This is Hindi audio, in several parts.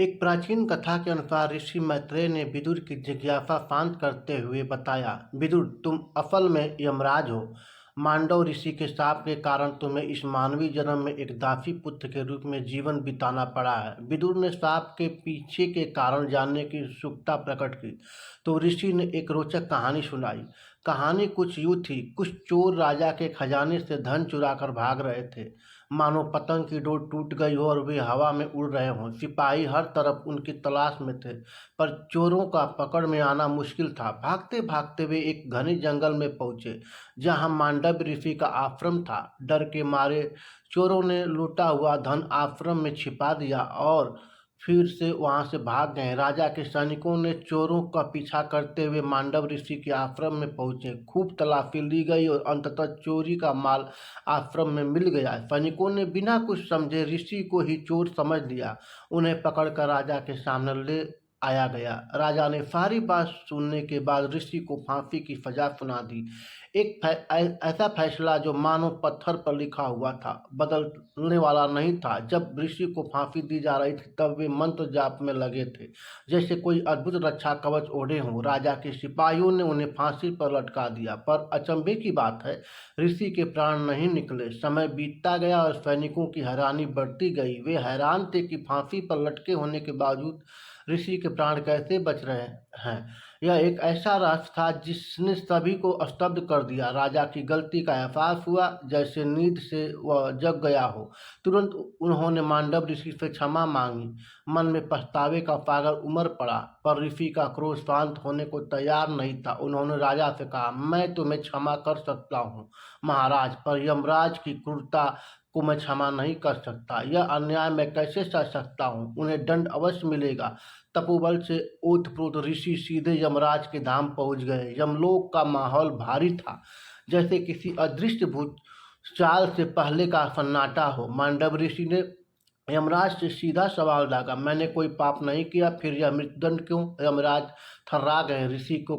एक प्राचीन कथा के अनुसार ऋषि मैत्रेय ने विदुर की जिज्ञासा शांत करते हुए बताया, विदुर, तुम असल में यमराज हो। मांडव ऋषि के शाप के कारण तुम्हें इस मानवीय जन्म में एक दासी पुत्र के रूप में जीवन बिताना पड़ा है। विदुर ने शाप के पीछे के कारण जानने की उत्सुकता प्रकट की तो ऋषि ने एक रोचक कहानी सुनाई। कहानी कुछ यूं थी। कुछ चोर राजा के खजाने से धन चुराकर भाग रहे थे। मानो पतंग की डोर टूट गई हो और वे हवा में उड़ रहे हों। सिपाही हर तरफ उनकी तलाश में थे, पर चोरों का पकड़ में आना मुश्किल था। भागते भागते वे एक घने जंगल में पहुंचे, जहां मांडव्य ऋषि का आश्रम था। डर के मारे चोरों ने लूटा हुआ धन आश्रम में छिपा दिया और फिर से वहां से भाग गए। राजा के सैनिकों ने चोरों का पीछा करते हुए मांडव ऋषि के आश्रम में पहुंचे। खूब तलाशी ली गई और अंततः चोरी का माल आश्रम में मिल गया। सैनिकों ने बिना कुछ समझे ऋषि को ही चोर समझ लिया। उन्हें पकड़कर राजा के सामने ले आया गया। राजा ने सारी बात सुनने के बाद ऋषि को फांसी की सजा सुना दी। ऐसा फैसला जो मानो पत्थर पर लिखा हुआ था, बदलने वाला नहीं था। जब ऋषि को फांसी दी जा रही थी तब वे मंत्र जाप में लगे थे, जैसे कोई अद्भुत रक्षा कवच ओढ़े हों। राजा के सिपाहियों ने उन्हें फांसी पर लटका दिया, पर अचंभे की बात है, ऋषि के प्राण नहीं निकले। समय बीतता गया और सैनिकों की हैरानी बढ़ती गई। वे हैरान थे कि फांसी पर लटके होने के बावजूद ऋषि के प्राण कैसे बच रहे हैं। यह एक ऐसा रहस्य था जिसने सभी को स्तब्ध कर दिया। राजा की गलती का एहसास हुआ, जैसे नींद से वह जग गया हो। तुरंत उन्होंने मांडव ऋषि से क्षमा मांगी। मन में पछतावे का सागर उमड़ पड़ा, पर ऋषि का क्रोध शांत होने को तैयार नहीं था। उन्होंने राजा से कहा, मैं तुम्हें क्षमा कर सकता हूँ महाराज, पर यमराज की क्रूरता को मैं क्षमा नहीं कर सकता। यह अन्याय मैं कैसे सह सकता हूँ। उन्हें दंड अवश्य मिलेगा। तपोबल से ओतप्रोत ऋषि सीधे यमराज के धाम पहुंच गए। यमलोक का माहौल भारी था, जैसे किसी अदृश्य भूत चाल से पहले का सन्नाटा हो। मांडव ऋषि ने यमराज से सीधा सवाल दागा, मैंने कोई पाप नहीं किया, फिर यह मृत्युदंड क्यों। यमराज थर्रा गए। ऋषि को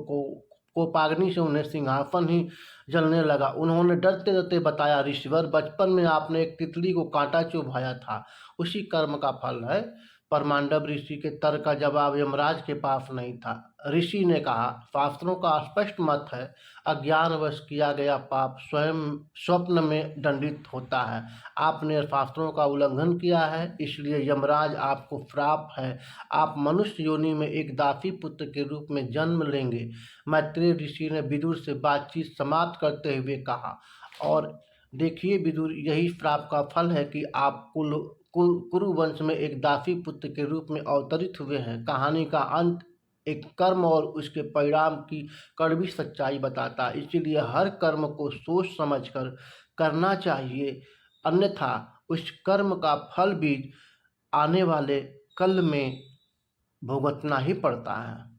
कोपाग्नि से उन्हें सिंहासन ही जलने लगा। उन्होंने डरते डरते बताया, ऋषिवर, बचपन में आपने एक तितली को कांटा चुभाया था, उसी कर्म का फल है। पर मांडव ऋषि के तर्क का जवाब यमराज के पास नहीं था। ऋषि ने कहा, शास्त्रों का स्पष्ट मत है, अज्ञानवश किया गया पाप स्वयं स्वप्न में दंडित होता है। आपने शास्त्रों का उल्लंघन किया है, इसलिए यमराज आपको श्राप है। आप मनुष्य योनि में एक दासी पुत्र के रूप में जन्म लेंगे। मैत्रेय ऋषि ने विदुर से बातचीत समाप्त करते हुए कहा, और देखिए विदुर, यही श्राप का फल है कि आप कुरु वंश में एक दासी पुत्र के रूप में अवतरित हुए हैं। कहानी का अंत एक कर्म और उसके परिणाम की कड़वी सच्चाई बताता है। इसीलिए हर कर्म को सोच समझकर करना चाहिए, अन्यथा उस कर्म का फल भी आने वाले कल में भुगतना ही पड़ता है।